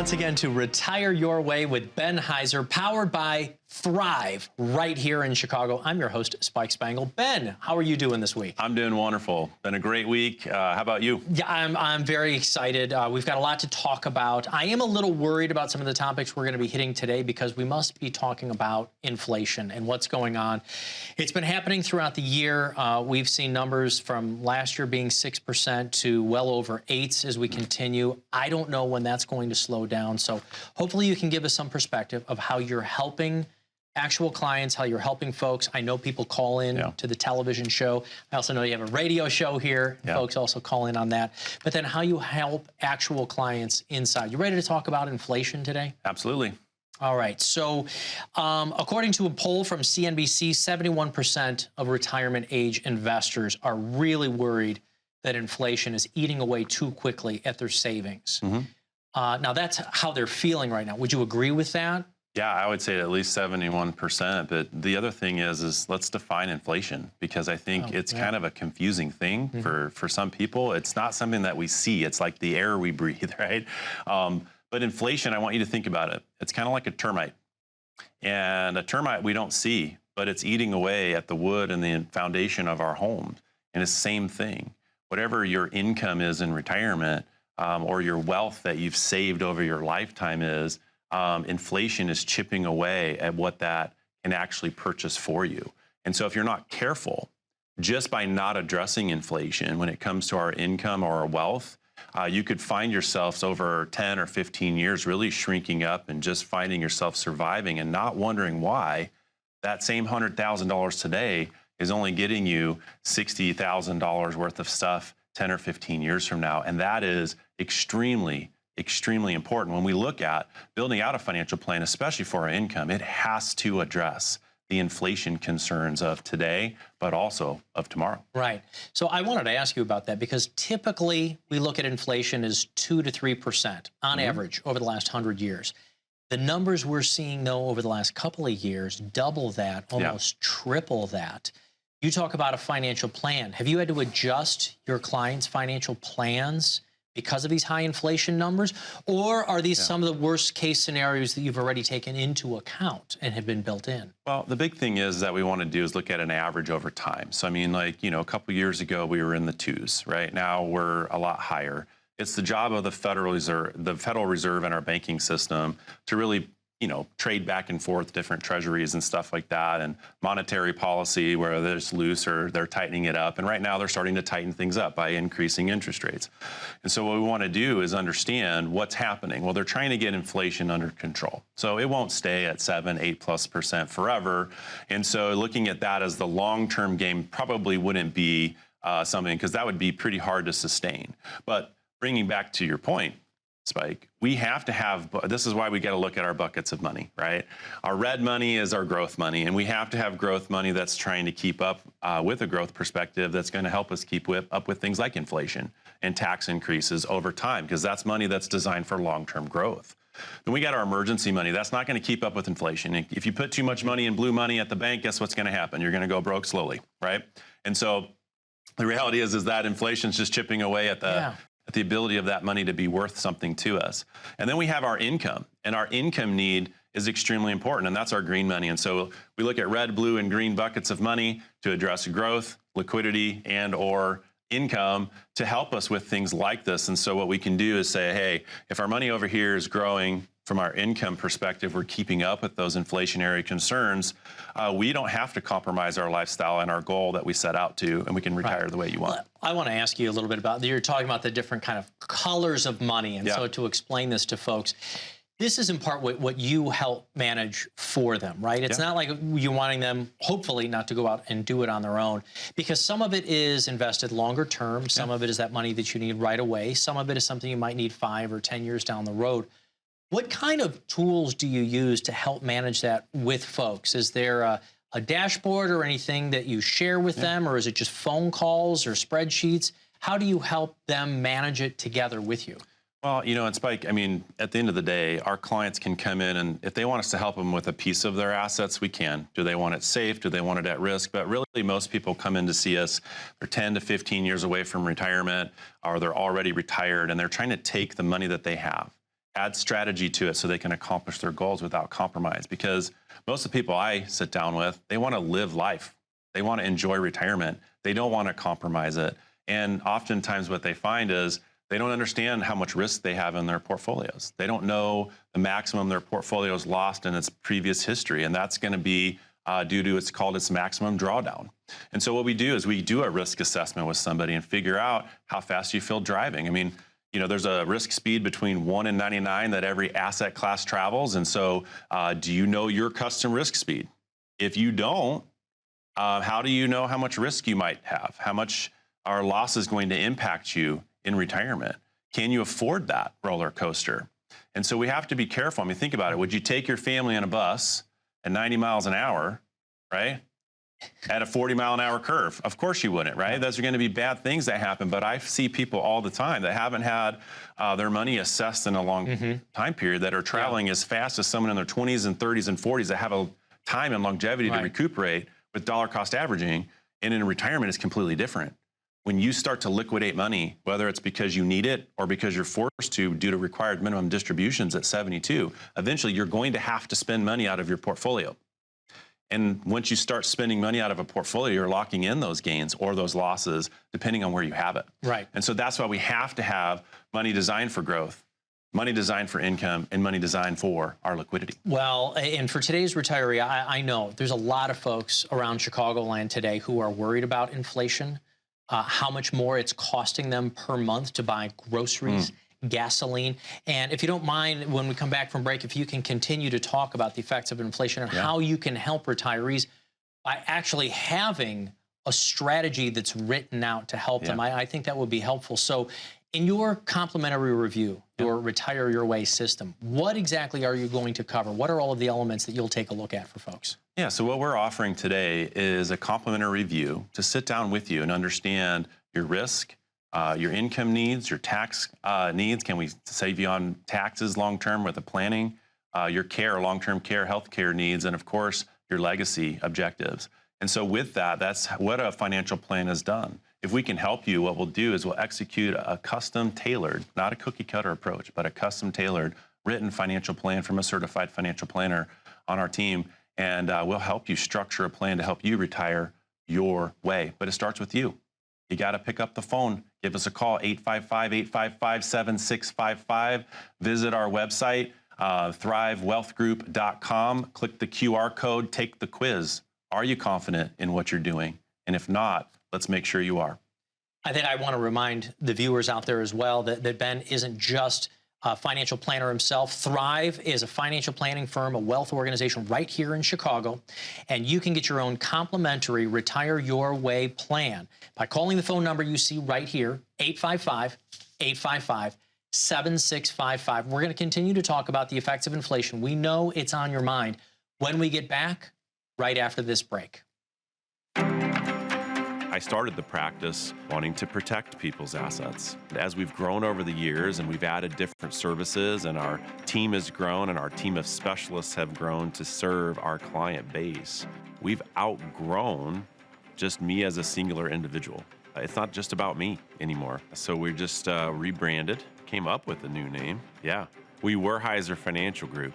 once again to Retire Your Way with Ben Heizer, powered by Thrive, right here in Chicago. I'm your host, Spike Spengel. Ben, how are you doing this week? I'm doing wonderful. Been a great week. How about you? Yeah, I'm very excited. We've got a lot to talk about. I am a little worried about some of the topics we're going to be hitting today because we must be talking about inflation and what's going on. It's been happening throughout the year. We've seen numbers from last year being 6% to well over 8s as we continue. I don't know when that's going to slow down. So hopefully you can give us some perspective of how you're helping actual clients, how you're helping folks. I know people call in to the television show. I also know you have a radio show here. Folks also call in on that. But then how you help actual clients inside. You ready to talk about inflation today? Absolutely. All right. So according to a poll from CNBC, 71% of retirement age investors are really worried that inflation is eating away too quickly at their savings. Now, that's how they're feeling right now. Would you agree with that? Yeah, I would say at least 71%. But the other thing is let's define inflation, because I think it's kind of a confusing thing for some people. It's not something that we see. It's like the air we breathe, right? But inflation, I want you to think about it. It's kind of like a termite. And a termite we don't see, but it's eating away at the wood and the foundation of our homes. And it's the same thing. Whatever your income is in retirement, or your wealth that you've saved over your lifetime is, inflation is chipping away at what that can actually purchase for you. And so if you're not careful, just by not addressing inflation when it comes to our income or our wealth, you could find yourselves over 10 or 15 years really shrinking up and just finding yourself surviving and not wondering why that same $100,000 today is only getting you $60,000 worth of stuff 10 or 15 years from now. And that is extremely important. When we look at building out a financial plan, especially for our income, it has to address the inflation concerns of today, but also of tomorrow. Right. So I wanted to ask you about that because typically we look at inflation as 2 to 3% on average over the last 100 years. The numbers we're seeing, though, over the last couple of years, double that, almost triple that. You talk about a financial plan. Have you had to adjust your clients' financial plans because of these high inflation numbers? Or are these some of the worst case scenarios that you've already taken into account and have been built in? Well, the big thing is that we want to do is look at an average over time. So, I mean, like, you know, a couple years ago, we were in the 2s, right? Now we're a lot higher. It's the job of the Federal Reserve and our banking system to really, you know, trade back and forth different treasuries and stuff like that, and monetary policy where there's loose or they're tightening it up. And right now they're starting to tighten things up by increasing interest rates. And so what we want to do is understand what's happening. Well, they're trying to get inflation under control. So it won't stay at 7-8+ % forever. And so looking at that as the long-term game probably wouldn't be something, because that would be pretty hard to sustain. But bringing back to your point, Spike, we have to have, this is why we got to look at our buckets of money, right? Our red money is our growth money, and we have to have growth money that's trying to keep up with a growth perspective that's going to help us keep up with things like inflation and tax increases over time, because that's money that's designed for long-term growth. Then we got our emergency money. That's not going to keep up with inflation. If you put too much money in blue money at the bank, guess what's going to happen? You're going to go broke slowly, right? And so the reality is that inflation's just chipping away at the ability of that money to be worth something to us. And then we have our income, and our income need is extremely important, and that's our green money. And so we look at red, blue, and green buckets of money to address growth, liquidity, and or income to help us with things like this. And so what we can do is say, hey, if our money over here is growing from our income perspective, we're keeping up with those inflationary concerns, we don't have to compromise our lifestyle and our goal that we set out to, and we can retire the way you want. Well, I want to ask you a little bit about, you're talking about the different kind of colors of money. And so to explain this to folks, this is in part what you help manage for them, right? It's not like you're wanting them, hopefully, not to go out and do it on their own, because some of it is invested longer term. Some of it is that money that you need right away. Some of it is something you might need 5 or 10 years down the road. What kind of tools do you use to help manage that with folks? Is there a dashboard or anything that you share with them, or is it just phone calls or spreadsheets? How do you help them manage it together with you? Well, you know, and Spike, I mean, at the end of the day, our clients can come in, and if they want us to help them with a piece of their assets, we can. Do they want it safe? Do they want it at risk? But really, most people come in to see us, they're 10 to 15 years away from retirement, or they're already retired, and they're trying to take the money that they have, add strategy to it so they can accomplish their goals without compromise. Because most of the people I sit down with, they want to live life. They want to enjoy retirement. They don't want to compromise it. And oftentimes what they find is they don't understand how much risk they have in their portfolios. They don't know the maximum their portfolio has lost in its previous history. And that's going to be due to it's called its maximum drawdown. And so what we do is we do a risk assessment with somebody and figure out how fast you feel driving. I mean, you know, there's a risk speed between 1 and 99 that every asset class travels. And so do you know your custom risk speed? If you don't, how do you know how much risk you might have? How much are losses going to impact you in retirement? Can you afford that roller coaster? And so we have to be careful. I mean, think about it. Would you take your family on a bus at 90 miles an hour, right? At a 40-mile-an-hour curve? Of course you wouldn't, right? Those are going to be bad things that happen. But I see people all the time that haven't had their money assessed in a long time period that are traveling as fast as someone in their 20s and 30s and 40s that have a time and longevity to recuperate with dollar cost averaging. And in retirement, it's completely different. When you start to liquidate money, whether it's because you need it or because you're forced to due to required minimum distributions at 72, eventually you're going to have to spend money out of your portfolio. And once you start spending money out of a portfolio, you're locking in those gains or those losses, depending on where you have it. Right. And so that's why we have to have money designed for growth, money designed for income, and money designed for our liquidity. Well, and for today's retiree, I know there's a lot of folks around Chicagoland today who are worried about inflation, how much more it's costing them per month to buy groceries, gasoline. And if you don't mind, when we come back from break, if you can continue to talk about the effects of inflation and how you can help retirees by actually having a strategy that's written out to help them, I think that would be helpful. So in your complimentary review, your Retire Your Way system, what exactly are you going to cover? What are all of the elements that you'll take a look at for folks? Yeah, so what we're offering today is a complimentary review to sit down with you and understand your risk, your income needs, your tax needs. Can we save you on taxes long-term with the planning, your care, long-term care, health care needs, and of course, your legacy objectives. And so with that, that's what a financial plan has done. If we can help you, what we'll do is we'll execute a custom tailored, not a cookie cutter approach, but a custom tailored written financial plan from a certified financial planner on our team. And we'll help you structure a plan to help you retire your way. But it starts with you. You got to pick up the phone. Give us a call, 855-855-7655. Visit our website, thrivewealthgroup.com. Click the QR code, take the quiz. Are you confident in what you're doing? And if not, let's make sure you are. I think I want to remind the viewers out there as well that Ben isn't just a financial planner himself. Thrive is a financial planning firm, a wealth organization right here in Chicago, and you can get your own complimentary Retire Your Way plan by calling the phone number you see right here, 855-855-7655. We're going to continue to talk about the effects of inflation. We know it's on your mind. When we get back, right after this break. I started the practice wanting to protect people's assets. As we've grown over the years and we've added different services and our team has grown and our team of specialists have grown to serve our client base, we've outgrown just me as a singular individual. It's not just about me anymore. So we just rebranded, came up with a new name. Yeah, we were Heizer Financial Group.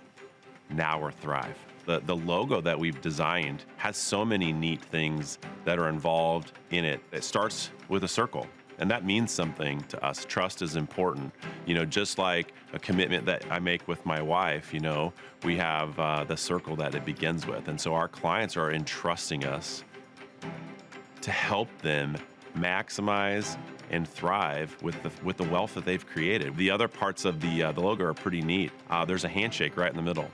Now we're Thrive. The logo that we've designed has so many neat things that are involved in it. It starts with a circle, and that means something to us. Trust is important. You know, just like a commitment that I make with my wife, you know, we have the circle that it begins with. And so our clients are entrusting us to help them maximize and thrive with the wealth that they've created. The other parts of the logo are pretty neat. There's a handshake right in the middle,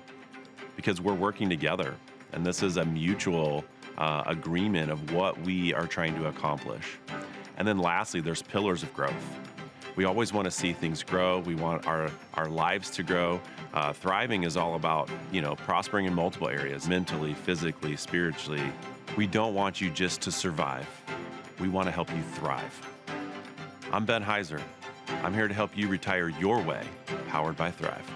because we're working together. And this is a mutual agreement of what we are trying to accomplish. And then lastly, there's pillars of growth. We always want to see things grow. We want our lives to grow. Thriving is all about, you know, prospering in multiple areas, mentally, physically, spiritually. We don't want you just to survive. We want to help you thrive. I'm Ben Heizer. I'm here to help you retire your way, powered by Thrive.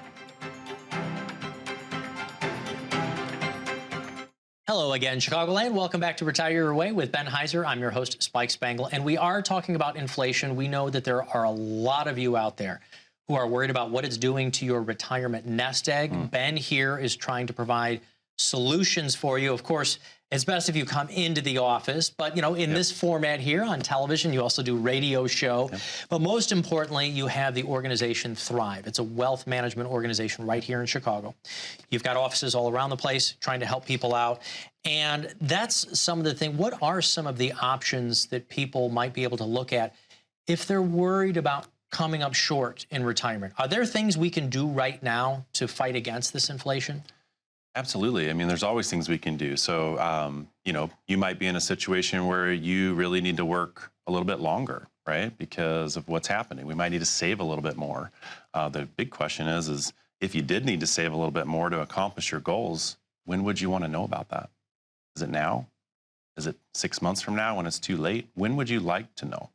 Hello again, Chicagoland. Welcome back to Retire Your Way with Ben Heizer. I'm your host, Spike Spengel, and we are talking about inflation. We know that there are a lot of you out there who are worried about what it's doing to your retirement nest egg. Ben here is trying to provide solutions for you. Of course, it's best if you come into the office, but in this format here on television, you also do radio show. But most importantly, you have the organization Thrive. It's a wealth management organization right here in Chicago. You've got offices all around the place trying to help people out. And that's some of the things. What are some of the options that people might be able to look at if they're worried about coming up short in retirement? Are there things we can do right now to fight against this inflation? Absolutely. I mean, there's always things we can do. So, you might be in a situation where you really need to work a little bit longer, right? Because of what's happening. We might need to save a little bit more. The big question is if you did need to save a little bit more to accomplish your goals, when would you want to know about that? Is it now? Is it 6 months from now when it's too late? When would you like to know?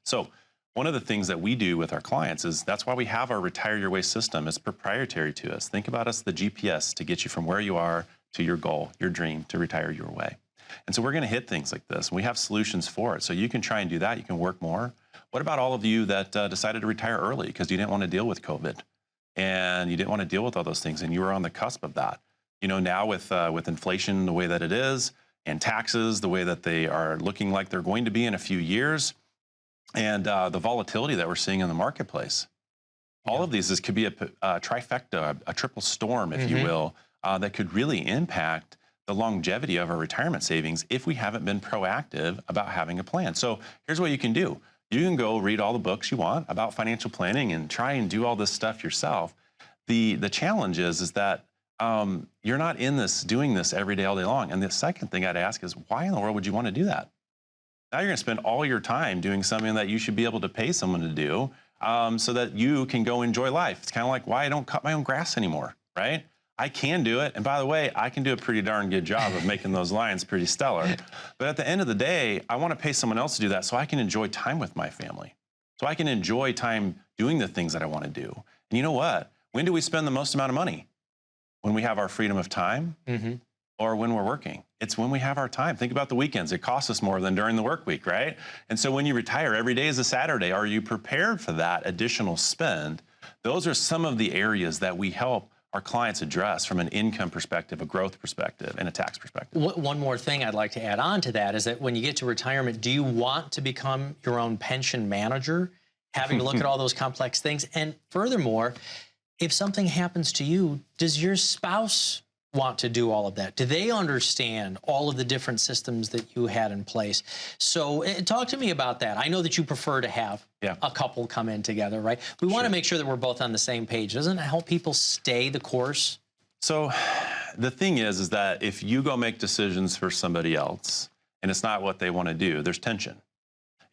So one of the things that we do with our clients is that's why we have our Retire Your Way system. It's proprietary to us. Think about us, the GPS, to get you from where you are to your goal, your dream, to retire your way. And so we're going to hit things like this. And we have solutions for it. So you can try and do that. You can work more. What about all of you that decided to retire early because you didn't want to deal with COVID and you didn't want to deal with all those things and you were on the cusp of that? Now with inflation the way that it is and taxes the way that they are looking like they're going to be in a few years, and the volatility that we're seeing in the marketplace. All of these, this could be a trifecta, a triple storm, if you will, that could really impact the longevity of our retirement savings if we haven't been proactive about having a plan. So here's what you can do. You can go read all the books you want about financial planning and try and do all this stuff yourself. The challenge is that you're not in this, doing this every day, all day long. And the second thing I'd ask is, why in the world would you want to do that? Now you're going to spend all your time doing something that you should be able to pay someone to do so that you can go enjoy life. It's kind of like why I don't cut my own grass anymore, right? I can do it. And by the way, I can do a pretty darn good job of making those lines pretty stellar. But at the end of the day, I want to pay someone else to do that so I can enjoy time with my family. So I can enjoy time doing the things that I want to do. And you know what? When do we spend the most amount of money? When we have our freedom of time or when we're working? It's when we have our time. Think about the weekends. It costs us more than during the work week, right? And so when you retire, every day is a Saturday. Are you prepared for that additional spend? Those are some of the areas that we help our clients address from an income perspective, a growth perspective, and a tax perspective. One more thing I'd like to add on to that is that when you get to retirement, do you want to become your own pension manager, having to look at all those complex things? And furthermore, if something happens to you, does your spouse want to do all of that? Do they understand all of the different systems that you had in place? So talk to me about that. I know that you prefer to have a couple come in together, right? We want to make sure that we're both on the same page. Doesn't it help people stay the course? So the thing is that if you go make decisions for somebody else and it's not what they want to do, there's tension.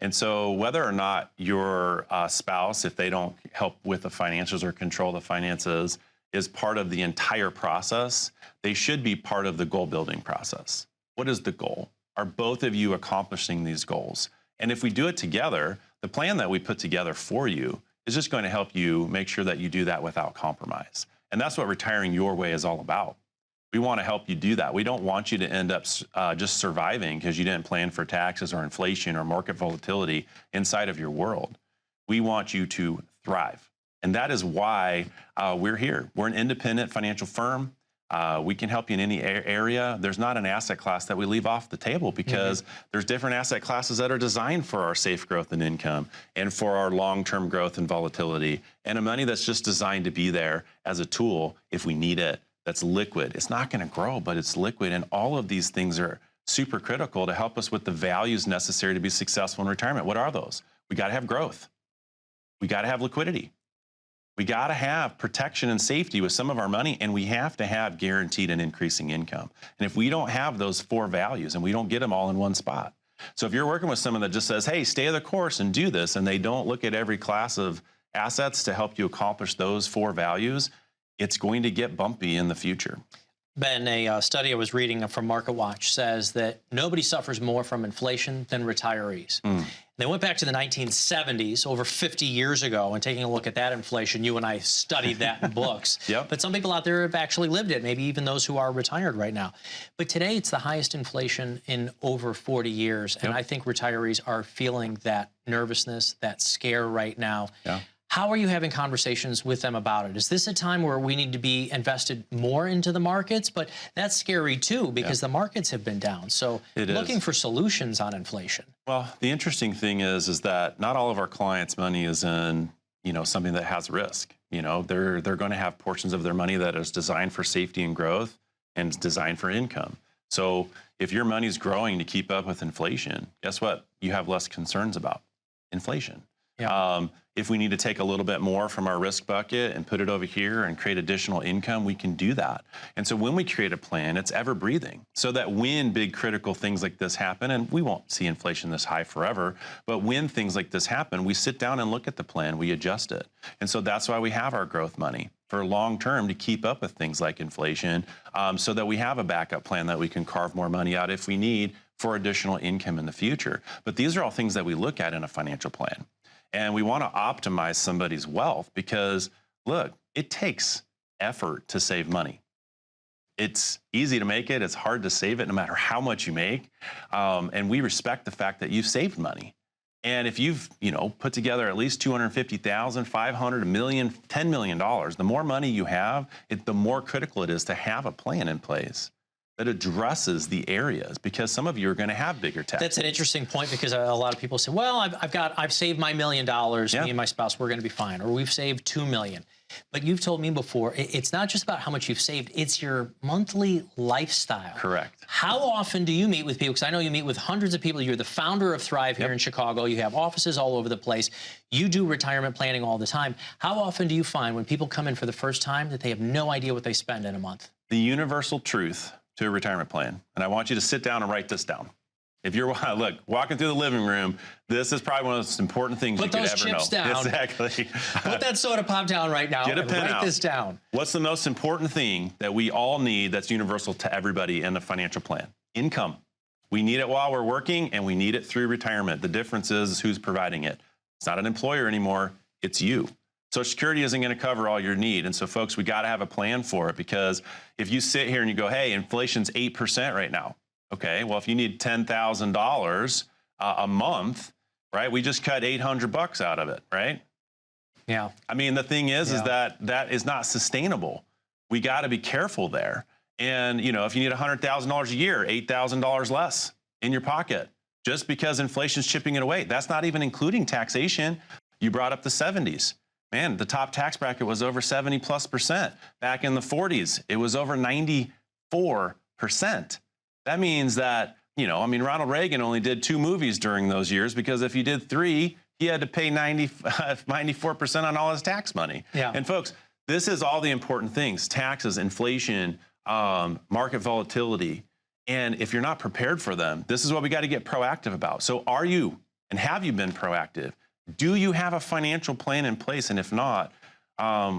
And so whether or not your spouse, if they don't help with the financials or control the finances, is part of the entire process, they should be part of the goal building process. What is the goal? Are both of you accomplishing these goals? And if we do it together, the plan that we put together for you is just going to help you make sure that you do that without compromise. And that's what retiring your way is all about. We want to help you do that. We don't want you to end up just surviving because you didn't plan for taxes or inflation or market volatility inside of your world. We want you to thrive. And that is why we're here. We're an independent financial firm. We can help you in any area. There's not an asset class that we leave off the table because there's different asset classes that are designed for our safe growth and income and for our long-term growth and volatility, and a money that's just designed to be there as a tool if we need it, that's liquid. It's not going to grow, but it's liquid. And all of these things are super critical to help us with the values necessary to be successful in retirement. What are those? We got to have growth. We got to have liquidity. We got to have protection and safety with some of our money, and we have to have guaranteed and increasing income. And if we don't have those four values and we don't get them all in one spot. So if you're working with someone that just says, hey, stay the course and do this, and they don't look at every class of assets to help you accomplish those four values, it's going to get bumpy in the future. Ben, a study I was reading from MarketWatch says that nobody suffers more from inflation than retirees. They went back to the 1970s, over 50 years ago, and taking a look at that inflation. You and I studied that in books. But some people out there have actually lived it, maybe even those who are retired right now. But today, it's the highest inflation in over 40 years. And I think retirees are feeling that nervousness, that scare right now. How are you having conversations with them about it? Is this a time where we need to be invested more into the markets? But that's scary too, because the markets have been down. So looking for solutions on inflation. Well, the interesting thing is that not all of our clients' money is in, something that has risk. They're going to have portions of their money that is designed for safety and growth and is designed for income. So if your money's growing to keep up with inflation, guess what? You have less concerns about inflation. Yeah. If we need to take a little bit more from our risk bucket and put it over here and create additional income, we can do that. And so when we create a plan, it's ever breathing, so that when big critical things like this happen, and we won't see inflation this high forever, but when things like this happen, we sit down and look at the plan, we adjust it. And so that's why we have our growth money for long term, to keep up with things like inflation, so that we have a backup plan that we can carve more money out if we need for additional income in the future. But these are all things that we look at in a financial plan. And we want to optimize somebody's wealth because, look, it takes effort to save money. It's easy to make it. It's hard to save it no matter how much you make. And we respect the fact that you've saved money. And if you've, put together at least $250,000, $500,000, $1 million, $10 million, the more money you have, the more critical it is to have a plan in place that addresses the areas, because some of you are going to have bigger taxes. That's an interesting point, because a lot of people say, well, I've saved my $1 million, me and my spouse, we're going to be fine, or we've saved $2 million. But you've told me before, it's not just about how much you've saved, it's your monthly lifestyle. Correct. How often do you meet with people? Because I know you meet with hundreds of people. You're the founder of Thrive here in Chicago. You have offices all over the place. You do retirement planning all the time. How often do you find when people come in for the first time that they have no idea what they spend in a month? The universal truth to a retirement plan, and I want you to sit down and write this down. If you're walking through the living room, this is probably one of the most important things you could ever know. Put those chips down. Exactly. Put that soda pop down right now. Get a pen out. Write this down. What's the most important thing that we all need that's universal to everybody in a financial plan? Income. We need it while we're working, and we need it through retirement. The difference is who's providing it. It's not an employer anymore. It's you. Social Security isn't going to cover all your need. And so, folks, we got to have a plan for it, because if you sit here and you go, hey, inflation's 8% right now. Okay, well, if you need $10,000 a month, right, we just cut $800 out of it, right? Yeah. I mean, the thing is that is not sustainable. We got to be careful there. And, if you need $100,000 a year, $8,000 less in your pocket, just because inflation's chipping it away. That's not even including taxation. You brought up the 70s. Man, the top tax bracket was over 70+%. Back in the 40s, it was over 94%. That means that, Ronald Reagan only did 2 movies during those years, because if he did 3, he had to pay 94% on all his tax money. Yeah. And folks, this is all the important things: taxes, inflation, market volatility. And if you're not prepared for them, this is what we got to get proactive about. So are you, and have you been proactive? Do you have a financial plan in place? And if not,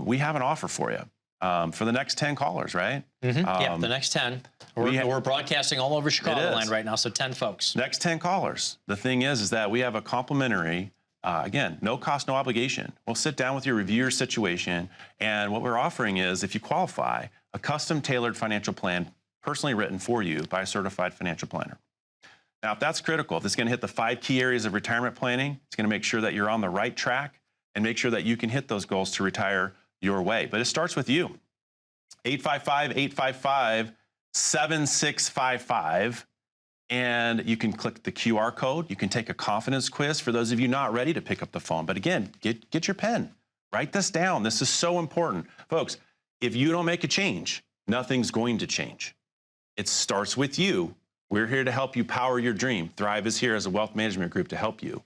we have an offer for you for the next 10 callers, right? The next 10. We're broadcasting all over Chicagoland right now, so 10 folks. Next 10 callers. The thing is that we have a complimentary, again, no cost, no obligation. We'll sit down with you, review your situation, and what we're offering is, if you qualify, a custom-tailored financial plan personally written for you by a certified financial planner. Now, if that's critical, if it's going to hit the 5 key areas of retirement planning, it's going to make sure that you're on the right track and make sure that you can hit those goals to retire your way. But it starts with you. 855-855-7655. And you can click the QR code. You can take a confidence quiz for those of you not ready to pick up the phone. But again, get your pen. Write this down. This is so important. Folks, if you don't make a change, nothing's going to change. It starts with you. We're here to help you power your dream. Thrive is here as a wealth management group to help you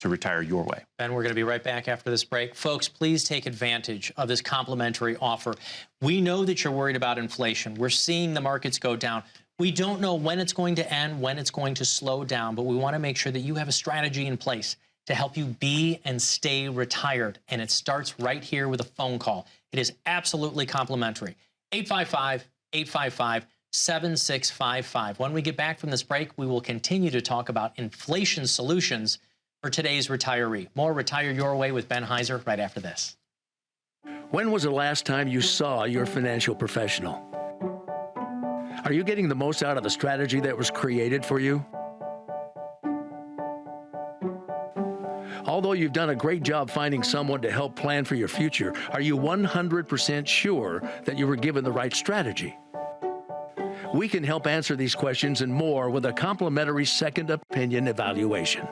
to retire your way. Ben, we're going to be right back after this break. Folks, please take advantage of this complimentary offer. We know that you're worried about inflation. We're seeing the markets go down. We don't know when it's going to end, when it's going to slow down, but we want to make sure that you have a strategy in place to help you be and stay retired. And it starts right here with a phone call. It is absolutely complimentary. 855-855-7655. When we get back from this break, we will continue to talk about inflation solutions for today's retiree. More Retire Your Way with Ben Heizer right after this. When was the last time you saw your financial professional? Are you getting the most out of the strategy that was created for you? Although you've done a great job finding someone to help plan for your future, are you 100% sure that you were given the right strategy? We can help answer these questions and more with a complimentary second opinion evaluation.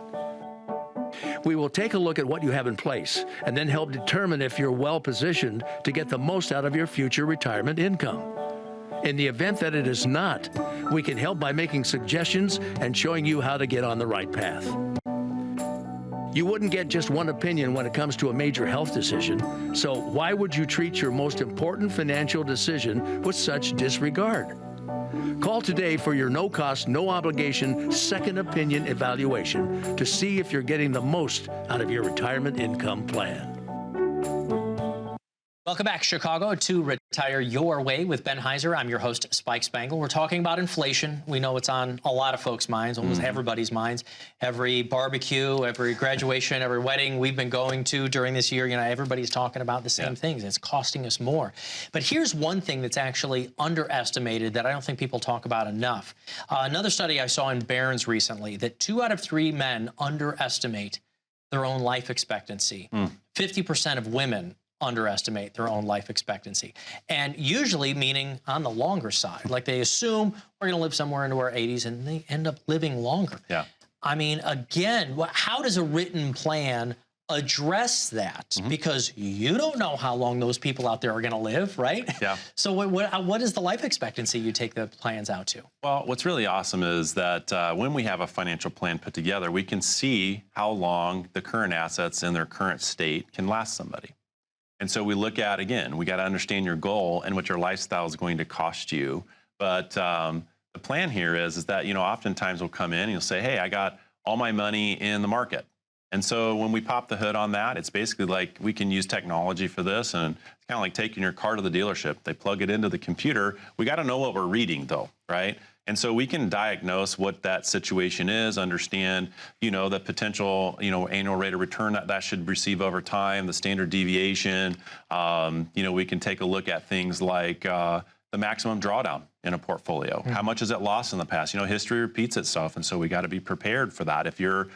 We will take a look at what you have in place and then help determine if you're well positioned to get the most out of your future retirement income. In the event that it is not, we can help by making suggestions and showing you how to get on the right path. You wouldn't get just one opinion when it comes to a major health decision, so why would you treat your most important financial decision with such disregard? Call today for your no-cost, no-obligation second opinion evaluation to see if you're getting the most out of your retirement income plan. Welcome back, Chicago, to Retire Your Way with Ben Heizer. I'm your host, Spike Spengel. We're talking about inflation. We know it's on a lot of folks' minds, almost everybody's minds. Every barbecue, every graduation, every wedding we've been going to during this year, everybody's talking about the same things. It's costing us more. But here's one thing that's actually underestimated that I don't think people talk about enough. Another study I saw in Barron's recently, that 2 out of 3 men underestimate their own life expectancy. 50% of women underestimate their own life expectancy. And usually meaning on the longer side. Like they assume we're going to live somewhere into our 80s and they end up living longer. Yeah. I mean, again, how does a written plan address that? Because you don't know how long those people out there are going to live, right? Yeah. So what is the life expectancy you take the plans out to? Well, what's really awesome is that when we have a financial plan put together, we can see how long the current assets in their current state can last somebody. And so we look at, again, we got to understand your goal and what your lifestyle is going to cost you. But the plan here is that, oftentimes we'll come in and you'll say, hey, I got all my money in the market. And so when we pop the hood on that, it's basically like we can use technology for this. And it's kind of like taking your car to the dealership. They plug it into the computer. We got to know what we're reading, though, right? And so we can diagnose what that situation is, understand, the potential, annual rate of return that should receive over time, the standard deviation. We can take a look at things like the maximum drawdown in a portfolio. How much has it lost in the past? History repeats itself. And so we got to be prepared for that. If your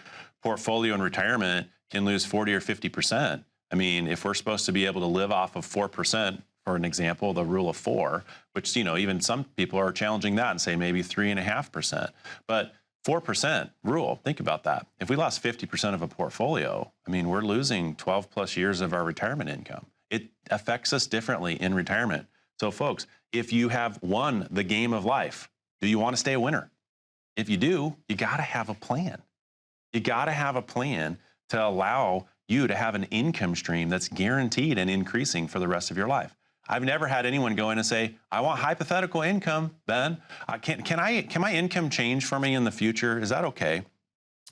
portfolio in retirement can lose 40 or 50%, I mean, if we're supposed to be able to live off of 4%, for an example, the rule of 4, which, even some people are challenging that and say maybe 3.5%. But 4% rule, think about that. If we lost 50% of a portfolio, I mean, we're losing 12 plus years of our retirement income. It affects us differently in retirement. So folks, if you have won the game of life, do you want to stay a winner? If you do, you got to have a plan. You got to have a plan to allow you to have an income stream that's guaranteed and increasing for the rest of your life. I've never had anyone go in and say, I want hypothetical income, Ben. Can my income change for me in the future? Is that okay?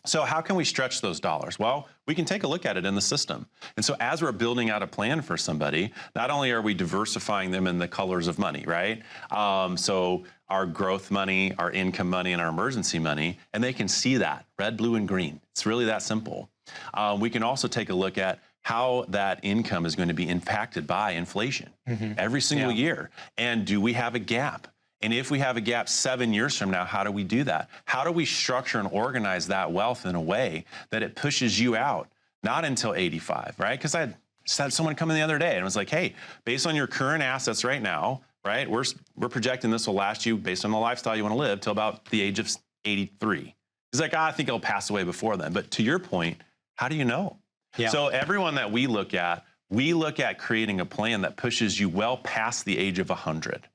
So how can we stretch those dollars? Well, we can take a look at it in the system. And so as we're building out a plan for somebody, not only are we diversifying them in the colors of money, right? So our growth money, our income money, and our emergency money, and they can see that, red, blue, and green. It's really that simple. We can also take a look at how that income is going to be impacted by inflation every single year. And do we have a gap? And if we have a gap 7 years from now, how do we do that? How do we structure and organize that wealth in a way that it pushes you out, not until 85, right? Because I just had someone come in the other day and was like, hey, based on your current assets right now, right, we're projecting this will last you, based on the lifestyle you want to live, till about the age of 83. He's like, I think I'll pass away before then. But to your point, how do you know? Yeah. So everyone that we look at creating a plan that pushes you well past the age of 100,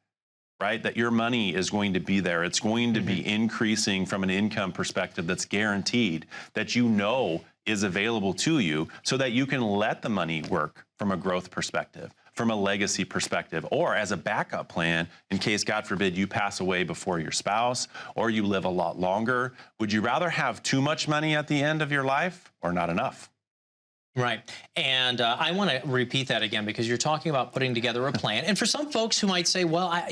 right? That your money is going to be there. It's going to be increasing from an income perspective that's guaranteed, that is available to you, so that you can let the money work from a growth perspective, from a legacy perspective, or as a backup plan in case, God forbid, you pass away before your spouse or you live a lot longer. Would you rather have too much money at the end of your life or not enough? Right. And I want to repeat that again, because you're talking about putting together a plan. And for some folks who might say, well, I've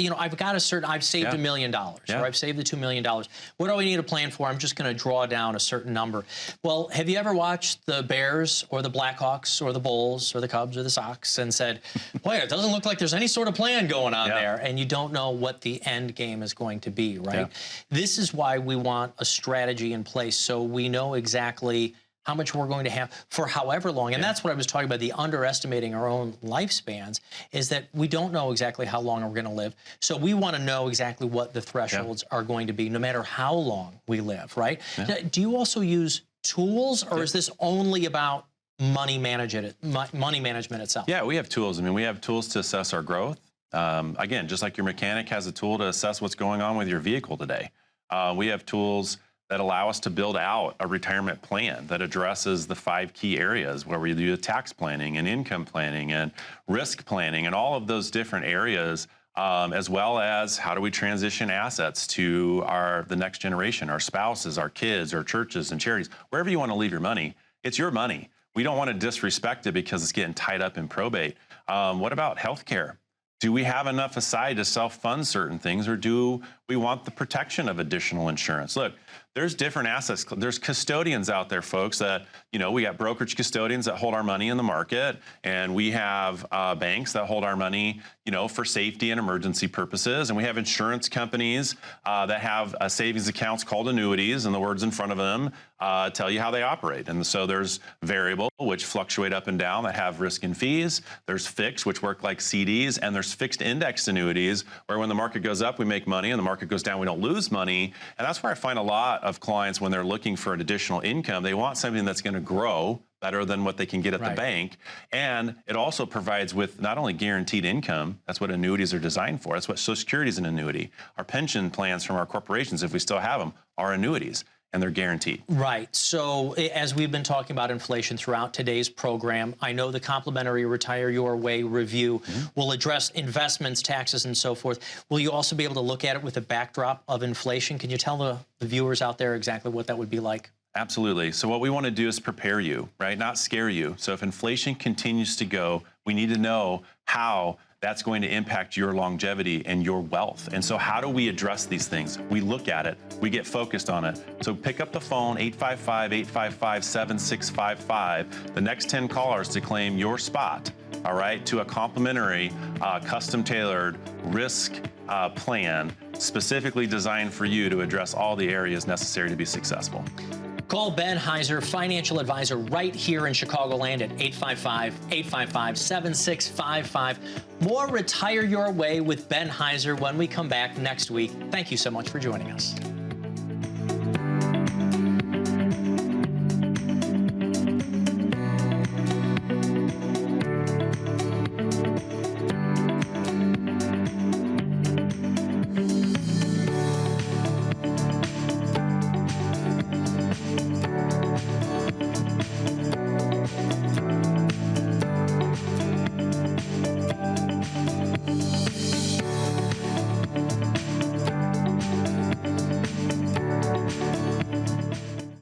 saved $1 million, or I've saved the $2 million. What do I need a plan for? I'm just going to draw down a certain number. Well, have you ever watched the Bears or the Blackhawks or the Bulls or the Cubs or the Sox and said, boy, it doesn't look like there's any sort of plan going on there, and you don't know what the end game is going to be, right? This is why we want a strategy in place, so we know exactly how much we're going to have for however long. And that's what I was talking about, the underestimating our own lifespans, is that we don't know exactly how long we're going to live. So we want to know exactly what the thresholds are going to be, no matter how long we live, right? Now, do you also use tools, or is this only about money management itself? Yeah, we have tools. I mean, we have tools to assess our growth. Again, just like your mechanic has a tool to assess what's going on with your vehicle today, we have tools that allow us to build out a retirement plan that addresses the 5 key areas where we do tax planning and income planning and risk planning and all of those different areas, as well as how do we transition assets to the next generation, our spouses, our kids, our churches and charities. Wherever you want to leave your money, it's your money. We don't want to disrespect it because it's getting tied up in probate. What about healthcare? Do we have enough aside to self-fund certain things, or do we want the protection of additional insurance? Look, there's different assets. There's custodians out there, folks, that, you know, we got brokerage custodians that hold our money in the market, and we have banks that hold our money, you know, for safety and emergency purposes. And we have insurance companies that have savings accounts called annuities, and the words in front of them tell you how they operate. And so there's variable, which fluctuate up and down, that have risk and fees. There's fixed, which work like CDs, and there's fixed index annuities, where when the market goes up, we make money, and the market goes down, we don't lose money. And that's where I find a lot of clients, when they're looking for an additional income, they want something that's going to grow better than what they can get at the bank. And it also provides with not only guaranteed income, that's what annuities are designed for. That's what Social Security is, an annuity. Our pension plans from our corporations, if we still have them, are annuities, and they're guaranteed. Right. So as we've been talking about inflation throughout today's program, I know the complimentary Retire Your Way review will address investments, taxes, and so forth. Will you also be able to look at it with a backdrop of inflation? Can you tell the viewers out there exactly what that would be like? Absolutely. So what we want to do is prepare you, right? Not scare you. So if inflation continues to go, we need to know how that's going to impact your longevity and your wealth. And so how do we address these things? We look at it, we get focused on it. So pick up the phone, 855-855-7655, the next 10 callers to claim your spot, all right, to a complimentary, custom-tailored risk plan specifically designed for you to address all the areas necessary to be successful. Call Ben Heizer, financial advisor, right here in Chicagoland at 855-855-7655. More Retire Your Way with Ben Heizer when we come back next week. Thank you so much for joining us.